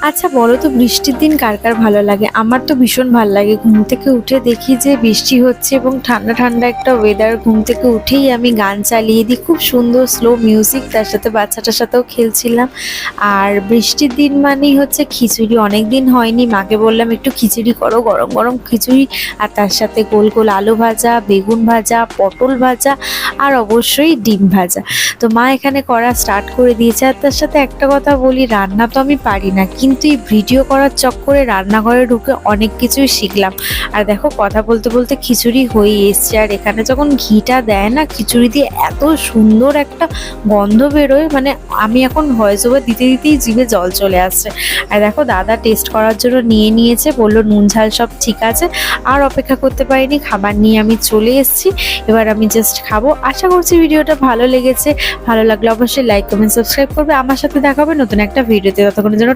আচ্ছা বলো তো, বৃষ্টির দিন কার কার ভালো লাগে? আমার তো ভীষণ ভালো লাগে। ঘুম থেকে উঠে দেখি যে বৃষ্টি হচ্ছে এবং ঠান্ডা ঠান্ডা একটা ওয়েদার, ঘুম থেকে উঠেই আমি গান চালিয়ে দিই, খুব সুন্দর স্লো মিউজিক, তার সাথে বাচ্চাটার সাথেও খেলছিলাম। আর বৃষ্টির দিন মানেই হচ্ছে খিচুড়ি, অনেক দিন হয়নি, মাকে বললাম একটু খিচুড়ি করো, গরম গরম খিচুড়ি, আর তার সাথে গোল গোল আলু ভাজা, বেগুন ভাজা, পটল ভাজা, আর অবশ্যই ডিম ভাজা। তো মা এখানে করা স্টার্ট করে দিয়েছে। আর তার সাথে একটা কথা বলি, রান্না তো আমি পারি না, কিন্তু এই ভিডিও করার চক্করে রান্নাঘরে ঢুকে অনেক কিছুই শিখলাম। আর দেখো, কথা বলতে বলতে খিচুড়ি হয়ে এসছে, আর এখানে যখন ঘিটা দেয় না খিচুড়ি দিয়ে, এত সুন্দর একটা গন্ধ বেরোয়, মানে আমি এখন ভয়েস ওভার দিতে দিতেই জিভে জল চলে আসছে। আর দেখো, দাদা টেস্ট করার জন্য নিয়ে নিয়েছে, বললো নুন ঝাল সব ঠিক আছে। আর অপেক্ষা করতে পারিনি, খাবার নিয়ে আমি চলে এসেছি। এবার আমি জাস্ট খাবো। আশা করছি ভিডিওটা ভালো লেগেছে। ভালো লাগলে অবশ্যই লাইক, কমেন্ট, সাবস্ক্রাইব করবে। আমার সাথে দেখা হবে নতুন একটা ভিডিওতে। ততক্ষণের জন্য